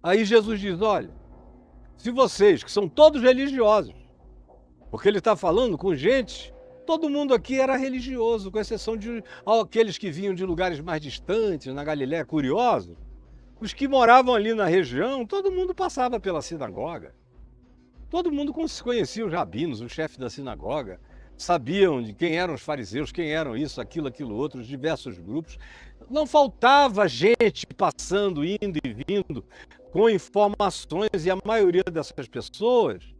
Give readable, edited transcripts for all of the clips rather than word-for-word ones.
Aí Jesus diz: olha, se vocês, que são todos religiosos, porque ele está falando com gente, todo mundo aqui era religioso, com exceção de aqueles que vinham de lugares mais distantes, na Galiléia, curiosos. Os que moravam ali na região, todo mundo passava pela sinagoga. Todo mundo conhecia os rabinos, o chefe da sinagoga, sabiam de quem eram os fariseus, quem eram isso, aquilo outro, os diversos grupos. Não faltava gente passando, indo e vindo, com informações, e a maioria dessas pessoas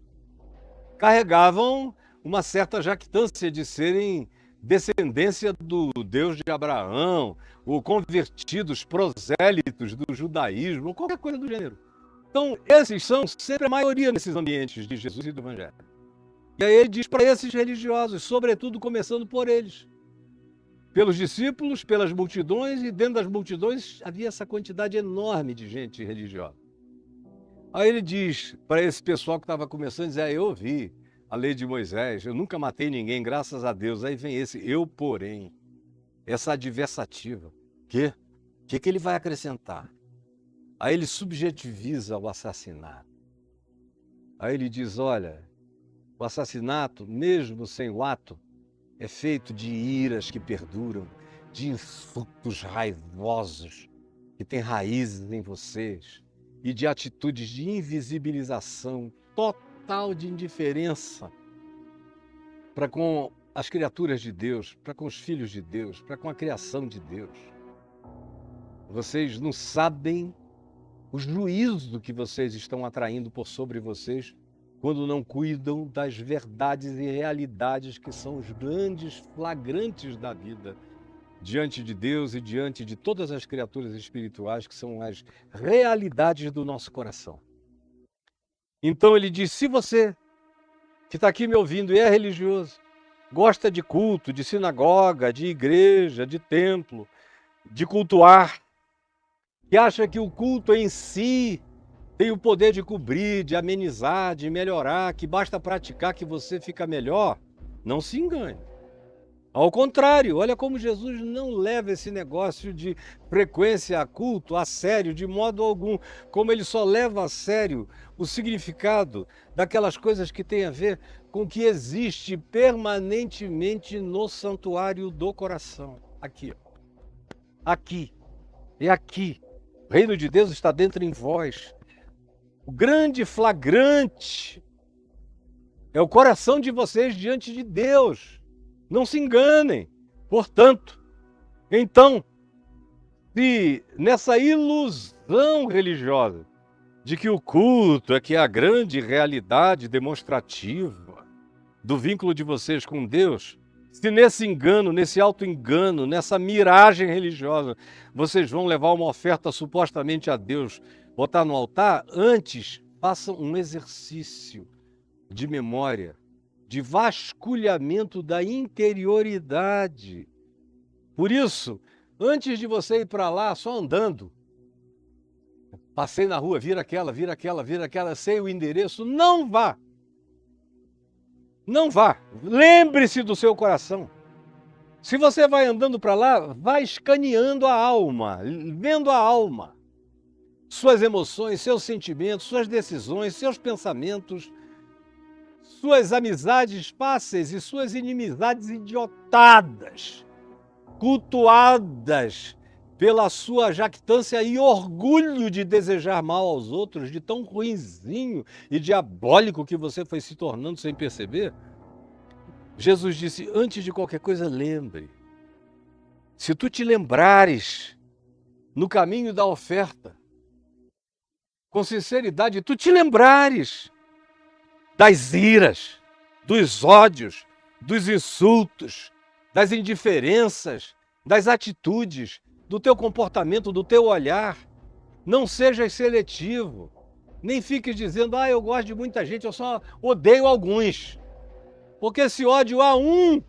carregavam uma certa jactância de serem descendência do Deus de Abraão, ou convertidos, prosélitos do judaísmo, ou qualquer coisa do gênero. Então, esses são sempre a maioria nesses ambientes de Jesus e do Evangelho. E aí ele diz para esses religiosos, sobretudo começando por eles, pelos discípulos, pelas multidões, e dentro das multidões havia essa quantidade enorme de gente religiosa. Aí ele diz para esse pessoal que estava começando, diz: eu ouvi a lei de Moisés, eu nunca matei ninguém, graças a Deus. Aí vem esse eu, porém, essa adversativa. O que ele vai acrescentar? Aí ele subjetiviza o assassinato. Aí ele diz: olha, o assassinato, mesmo sem o ato, é feito de iras que perduram, de insultos raivosos que têm raízes em vocês e de atitudes de invisibilização total, de indiferença para com as criaturas de Deus, para com os filhos de Deus, para com a criação de Deus. Vocês não sabem o juízo que vocês estão atraindo por sobre vocês quando não cuidam das verdades e realidades que são os grandes flagrantes da vida diante de Deus e diante de todas as criaturas espirituais, que são as realidades do nosso coração. Então ele diz: se você que está aqui me ouvindo e é religioso, gosta de culto, de sinagoga, de igreja, de templo, de cultuar, que acha que o culto em si tem o poder de cobrir, de amenizar, de melhorar, que basta praticar que você fica melhor, não se engane. Ao contrário, olha como Jesus não leva esse negócio de frequência a culto a sério, de modo algum, como ele só leva a sério o significado daquelas coisas que têm a ver com o que existe permanentemente no santuário do coração. Aqui, aqui, é aqui. O reino de Deus está dentro em vós. O grande flagrante é o coração de vocês diante de Deus. Não se enganem. Portanto, então, se nessa ilusão religiosa de que o culto é que é a grande realidade demonstrativa do vínculo de vocês com Deus, se nesse engano, nesse auto-engano, nessa miragem religiosa, vocês vão levar uma oferta supostamente a Deus, botar no altar, antes façam um exercício de memória, de vasculhamento da interioridade. Por isso, antes de você ir para lá só andando, passei na rua, vira aquela, sei o endereço, não vá. Não vá. Lembre-se do seu coração. Se você vai andando para lá, vá escaneando a alma, vendo a alma. Suas emoções, seus sentimentos, suas decisões, seus pensamentos, suas amizades fáceis e suas inimizades idiotadas, cultuadas pela sua jactância e orgulho de desejar mal aos outros, de tão ruinzinho e diabólico que você foi se tornando sem perceber. Jesus disse: antes de qualquer coisa, lembre. Se tu te lembrares no caminho da oferta, com sinceridade, tu te lembrares das iras, dos ódios, dos insultos, das indiferenças, das atitudes, do teu comportamento, do teu olhar. Não sejas seletivo. Nem fiques dizendo: eu gosto de muita gente, eu só odeio alguns. Porque esse ódio a um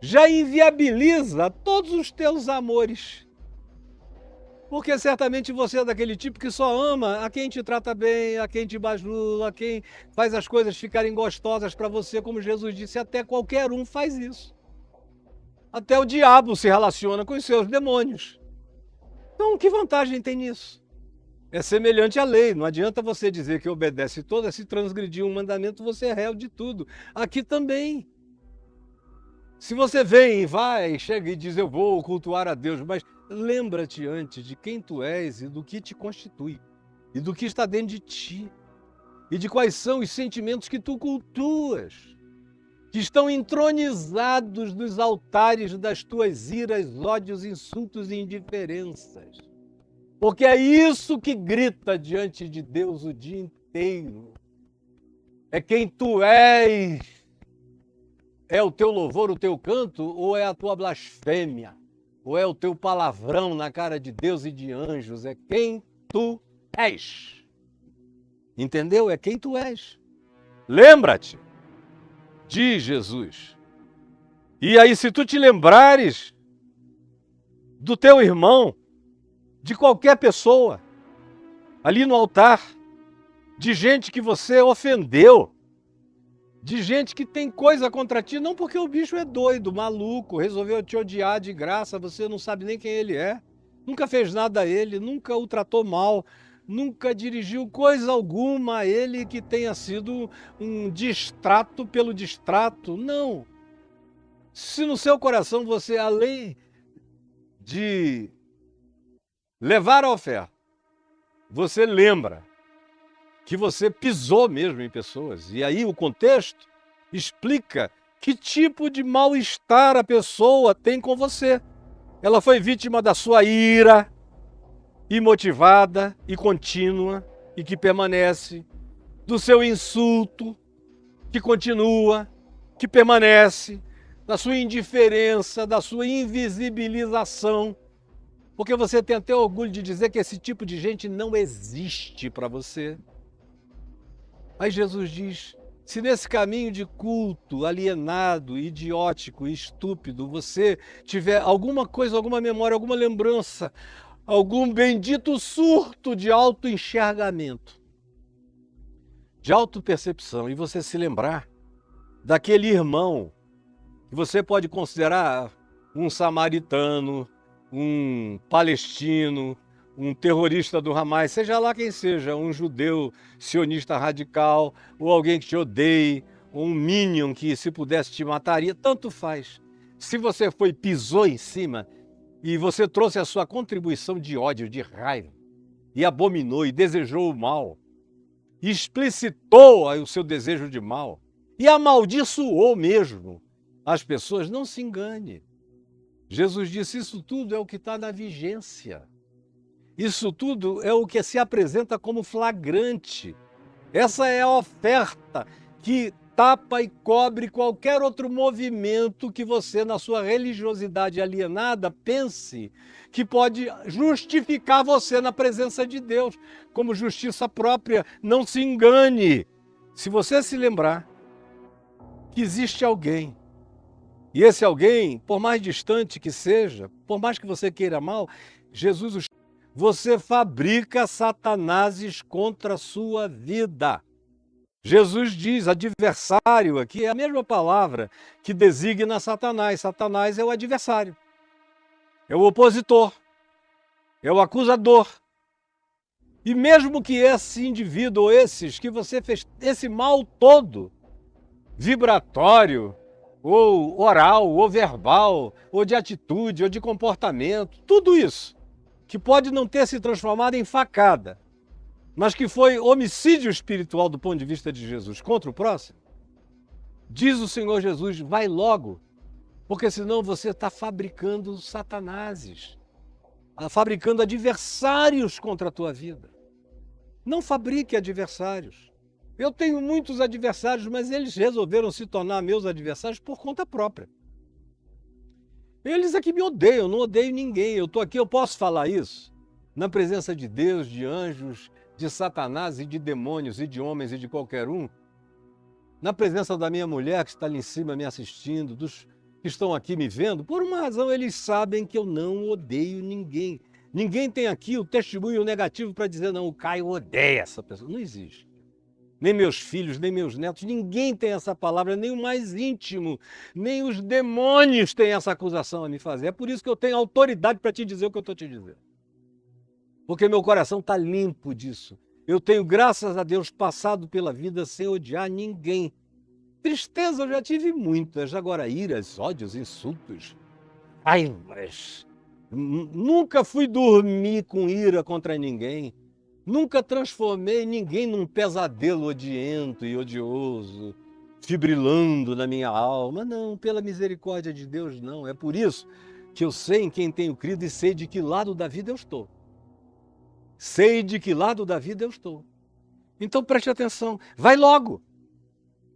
já inviabiliza todos os teus amores. Porque certamente você é daquele tipo que só ama a quem te trata bem, a quem te bajula, a quem faz as coisas ficarem gostosas para você, como Jesus disse, até qualquer um faz isso. Até o diabo se relaciona com os seus demônios. Então, que vantagem tem nisso? é semelhante à lei. Não adianta você dizer que obedece todas, se transgredir um mandamento, você é réu de tudo. Aqui também. Se você vem e vai, chega e diz, eu vou cultuar a Deus, mas lembra-te antes de quem tu és e do que te constitui, e do que está dentro de ti, e de quais são os sentimentos que tu cultuas, que estão entronizados nos altares das tuas iras, ódios, insultos e indiferenças. Porque é isso que grita diante de Deus o dia inteiro. É quem tu és. É o teu louvor, o teu canto, ou é a tua blasfêmia? Ou é o teu palavrão na cara de Deus e de anjos? É quem tu és. Entendeu? É quem tu és. Lembra-te, diz Jesus. E aí, se tu te lembrares do teu irmão, de qualquer pessoa, ali no altar, de gente que você ofendeu, de gente que tem coisa contra ti, não porque o bicho é doido, maluco, resolveu te odiar de graça, você não sabe nem quem ele é, nunca fez nada a ele, nunca o tratou mal, nunca dirigiu coisa alguma a ele que tenha sido um distrato pelo distrato, não. Se no seu coração você, além de levar a oferta, você lembra que você pisou mesmo em pessoas. E aí o contexto explica que tipo de mal-estar a pessoa tem com você. Ela foi vítima da sua ira, imotivada e contínua, e que permanece, do seu insulto, que continua, que permanece, da sua indiferença, da sua invisibilização, porque você tem até orgulho de dizer que esse tipo de gente não existe para você. Aí Jesus diz, se nesse caminho de culto alienado, idiótico, estúpido, você tiver alguma coisa, alguma memória, alguma lembrança, algum bendito surto de autoenxergamento, de autopercepção, e você se lembrar daquele irmão que você pode considerar um samaritano, um palestino, um terrorista do Hamas, seja lá quem seja, um judeu sionista radical, ou alguém que te odeie, ou um minion que se pudesse te mataria, tanto faz. Se você pisou em cima e você trouxe a sua contribuição de ódio, de raiva, e abominou e desejou o mal, e explicitou o seu desejo de mal, e amaldiçoou mesmo as pessoas, não se engane. Jesus disse, isso tudo é o que está na vigência. Isso tudo é o que se apresenta como flagrante. Essa é a oferta que tapa e cobre qualquer outro movimento que você, na sua religiosidade alienada, pense que pode justificar você na presença de Deus, como justiça própria. Não se engane. Se você se lembrar que existe alguém, e esse alguém, por mais distante que seja, por mais que você queira mal, Jesus o você fabrica satanases contra a sua vida. Jesus diz, adversário aqui é a mesma palavra que designa Satanás. Satanás é o adversário, é o opositor, é o acusador. E mesmo que esse indivíduo ou esses que você fez, esse mal todo, vibratório, ou oral, ou verbal, ou de atitude, ou de comportamento, tudo isso, que pode não ter se transformado em facada, mas que foi homicídio espiritual do ponto de vista de Jesus contra o próximo, diz o Senhor Jesus, vai logo, porque senão você está fabricando satanases, fabricando adversários contra a tua vida. Não fabrique adversários. Eu tenho muitos adversários, mas eles resolveram se tornar meus adversários por conta própria. Eles aqui me odeiam, eu não odeio ninguém. Eu estou aqui, eu posso falar isso? Na presença de Deus, de anjos, de Satanás e de demônios e de homens e de qualquer um. Na presença da minha mulher que está ali em cima me assistindo, dos que estão aqui me vendo, por uma razão eles sabem que eu não odeio ninguém. Ninguém tem aqui o testemunho negativo para dizer, não, o Caio odeia essa pessoa. Não existe. Nem meus filhos, nem meus netos, ninguém tem essa palavra, nem o mais íntimo, nem os demônios têm essa acusação a me fazer. É por isso que eu tenho autoridade para te dizer o que eu estou te dizendo. porque meu coração está limpo disso. Eu tenho, graças a Deus, passado pela vida sem odiar ninguém. Tristeza eu já tive muitas, agora iras, ódios, insultos, raivas. Nunca fui dormir com ira contra ninguém. Nunca transformei ninguém num pesadelo odiento e odioso, fibrilando na minha alma. Não, pela misericórdia de Deus, não. É por isso que eu sei em quem tenho crido e sei de que lado da vida eu estou. Sei de que lado da vida eu estou. Então preste atenção, vai logo.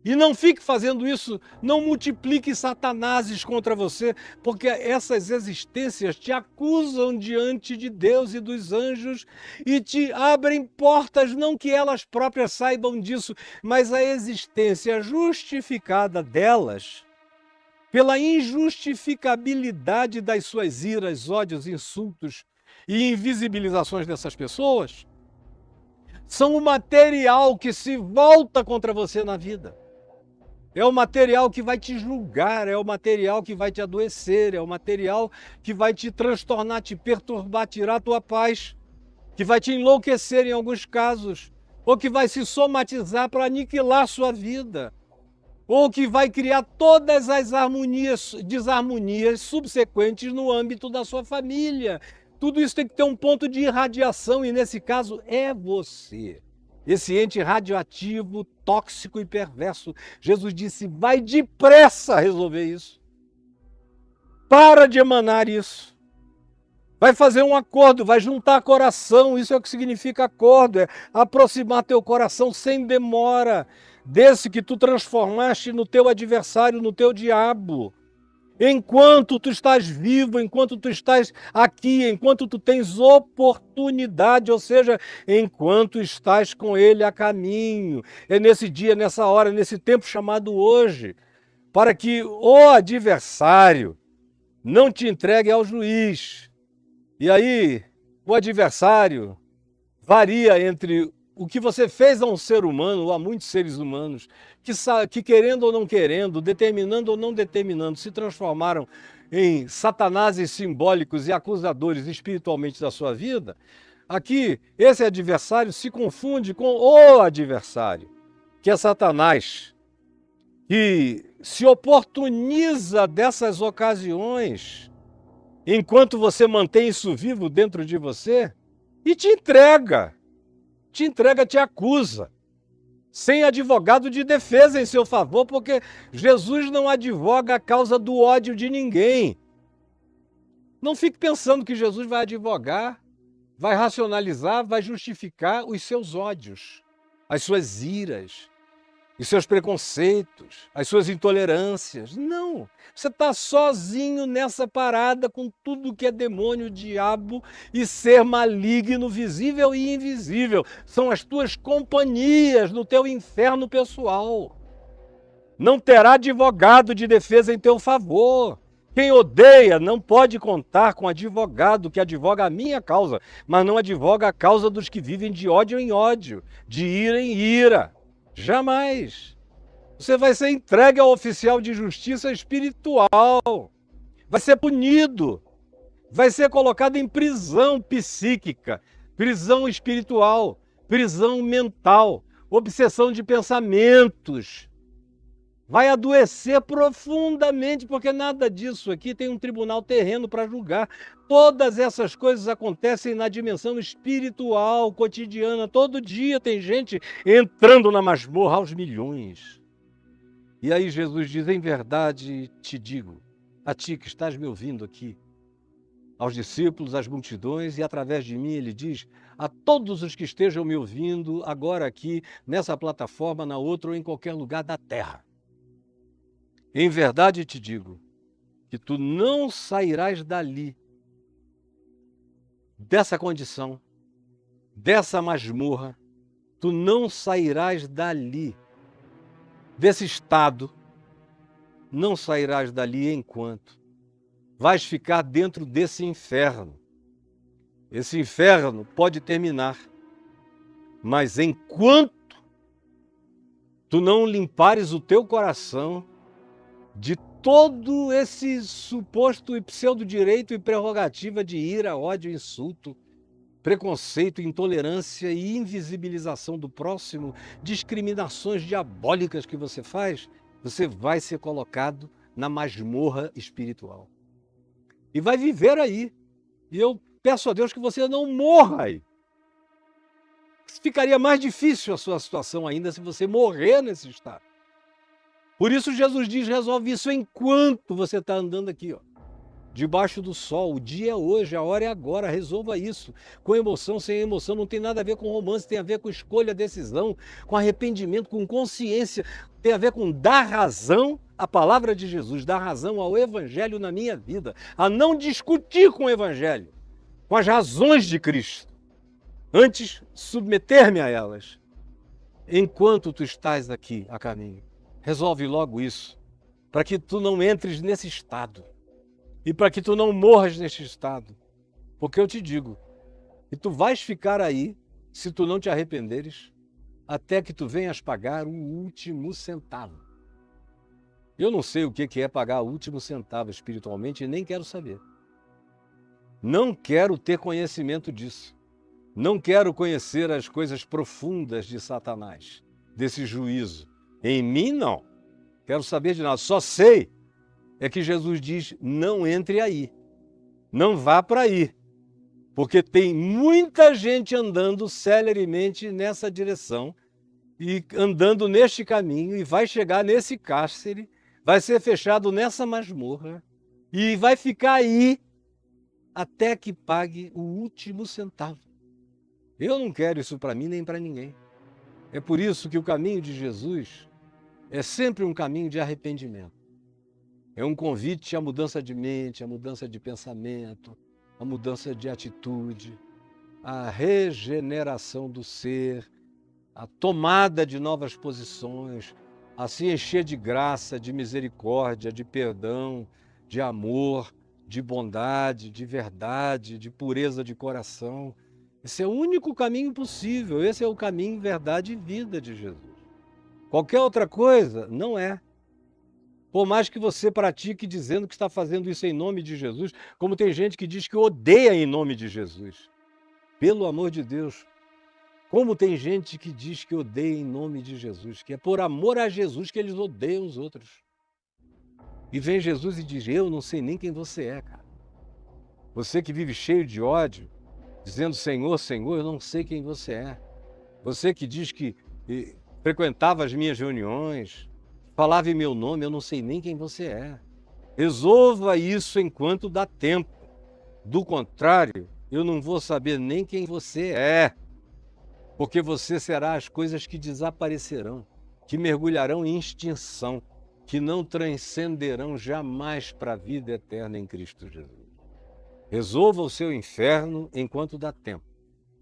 E não fique fazendo isso, não multiplique satanases contra você, porque essas existências te acusam diante de Deus e dos anjos e te abrem portas, não que elas próprias saibam disso, mas a existência justificada delas, pela injustificabilidade das suas iras, ódios, insultos e invisibilizações dessas pessoas, são o material que se volta contra você na vida. É o material que vai te julgar, é o material que vai te adoecer, é o material que vai te transtornar, te perturbar, tirar a tua paz, que vai te enlouquecer em alguns casos, ou que vai se somatizar para aniquilar sua vida, ou que vai criar todas as desarmonias subsequentes no âmbito da sua família. Tudo isso tem que ter um ponto de irradiação e, nesse caso, é você. Esse ente radioativo, tóxico e perverso. Jesus disse, vai depressa resolver isso. Para de emanar isso. Vai fazer um acordo, vai juntar coração, isso é o que significa acordo, é aproximar teu coração sem demora, desse que tu transformaste no teu adversário, no teu diabo. Enquanto tu estás vivo, enquanto tu estás aqui, enquanto tu tens oportunidade, ou seja, enquanto estás com ele a caminho. É nesse dia, nessa hora, nesse tempo chamado hoje, para que o adversário não te entregue ao juiz. E aí, o adversário varia entre o que você fez a um ser humano, ou a muitos seres humanos, que querendo ou não querendo, determinando ou não determinando, se transformaram em satanases simbólicos e acusadores espiritualmente da sua vida. Aqui, esse adversário se confunde com o adversário, que é Satanás, que se oportuniza dessas ocasiões, enquanto você mantém isso vivo dentro de você, e te entrega, te acusa, sem advogado de defesa em seu favor, porque Jesus não advoga a causa do ódio de ninguém. Não fique pensando que Jesus vai advogar, vai racionalizar, vai justificar os seus ódios, as suas iras, os seus preconceitos, as suas intolerâncias. Não, você está sozinho nessa parada com tudo que é demônio, diabo e ser maligno, visível e invisível. São as tuas companhias no teu inferno pessoal. Não terá advogado de defesa em teu favor. Quem odeia não pode contar com advogado que advoga a minha causa, mas não advoga a causa dos que vivem de ódio em ódio, de ira em ira. Jamais. Você vai ser entregue ao oficial de justiça espiritual. Vai ser punido. Vai ser colocado em prisão psíquica, prisão espiritual, prisão mental, obsessão de pensamentos. Vai adoecer profundamente, porque nada disso aqui tem um tribunal terreno para julgar. Todas essas coisas acontecem na dimensão espiritual, cotidiana. Todo dia tem gente entrando na masmorra aos milhões. E aí Jesus diz, em verdade te digo, a ti que estás me ouvindo aqui, aos discípulos, às multidões, e através de mim ele diz, a todos os que estejam me ouvindo agora aqui, nessa plataforma, na outra ou em qualquer lugar da terra. Em verdade te digo que tu não sairás dali, dessa condição, dessa masmorra, tu não sairás dali, desse estado, não sairás dali enquanto vais ficar dentro desse inferno. Esse inferno pode terminar, mas enquanto tu não limpares o teu coração de todo esse suposto e pseudo-direito e prerrogativa de ira, ódio, insulto, preconceito, intolerância e invisibilização do próximo, discriminações diabólicas que você faz, você vai ser colocado na masmorra espiritual. E vai viver aí. E eu peço a Deus que você não morra aí. Ficaria mais difícil a sua situação ainda se você morrer nesse estado. Por isso Jesus diz, resolve isso enquanto você está andando aqui, ó, debaixo do sol. O dia é hoje, a hora é agora, resolva isso. Com emoção, sem emoção, não tem nada a ver com romance, tem a ver com escolha, decisão, com arrependimento, com consciência, tem a ver com dar razão à palavra de Jesus, dar razão ao Evangelho na minha vida, a não discutir com o Evangelho, com as razões de Cristo. Antes, submeter-me a elas, enquanto tu estás aqui a caminho. Resolve logo isso, para que tu não entres nesse estado e para que tu não morras nesse estado. Porque eu te digo, que tu vais ficar aí, se tu não te arrependeres, até que tu venhas pagar o último centavo. Eu não sei o que é pagar o último centavo espiritualmente e nem quero saber. Não quero ter conhecimento disso. Não quero conhecer as coisas profundas de Satanás, desse juízo. Em mim, não. Quero saber de nada. Só sei é que Jesus diz, não entre aí. Não vá para aí. Porque tem muita gente andando celeremente nessa direção e andando neste caminho e vai chegar nesse cárcere, vai ser fechado nessa masmorra e vai ficar aí até que pague o último centavo. Eu não quero isso para mim nem para ninguém. É por isso que o caminho de Jesus é sempre um caminho de arrependimento. É um convite à mudança de mente, à mudança de pensamento, à mudança de atitude, à regeneração do ser, à tomada de novas posições, a se encher de graça, de misericórdia, de perdão, de amor, de bondade, de verdade, de pureza de coração. Esse é o único caminho possível, esse é o caminho, verdade e vida de Jesus. Qualquer outra coisa não é. Por mais que você pratique dizendo que está fazendo isso em nome de Jesus, como tem gente que diz que odeia em nome de Jesus. Pelo amor de Deus, como tem gente que diz que odeia em nome de Jesus, que é por amor a Jesus que eles odeiam os outros. E vem Jesus e diz, eu não sei nem quem você é, cara. Você que vive cheio de ódio, dizendo Senhor, Senhor, eu não sei quem você é. Você que diz que frequentava as minhas reuniões, falava em meu nome, eu não sei nem quem você é. Resolva isso enquanto dá tempo. Do contrário, eu não vou saber nem quem você é. Porque você será as coisas que desaparecerão, que mergulharão em extinção, que não transcenderão jamais para a vida eterna em Cristo Jesus. Resolva o seu inferno enquanto dá tempo,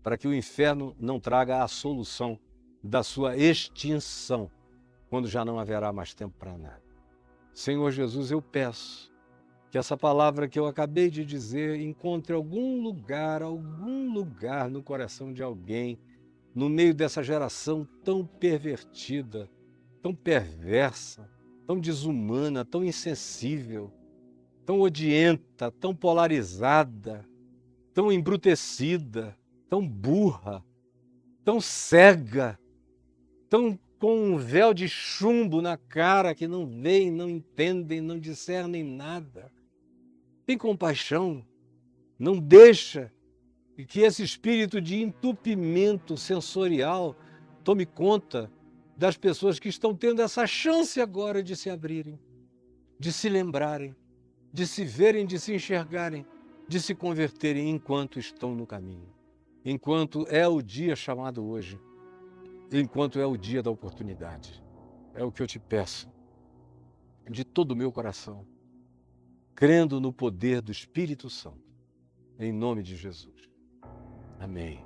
para que o inferno não traga a solução da sua extinção, quando já não haverá mais tempo para nada. Senhor Jesus, eu peço que essa palavra que eu acabei de dizer encontre algum lugar no coração de alguém, no meio dessa geração tão pervertida, tão perversa, tão desumana, tão insensível, tão odienta, tão polarizada, tão embrutecida, tão burra, tão cega, tão com um véu de chumbo na cara que não veem, não entendem, não discernem nada. Tem compaixão, não deixa que esse espírito de entupimento sensorial tome conta das pessoas que estão tendo essa chance agora de se abrirem, de se lembrarem, de se verem, de se enxergarem, de se converterem enquanto estão no caminho, enquanto é o dia chamado hoje, enquanto é o dia da oportunidade. É o que eu te peço, de todo o meu coração, crendo no poder do Espírito Santo, em nome de Jesus. Amém,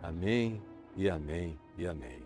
amém e amém e amém.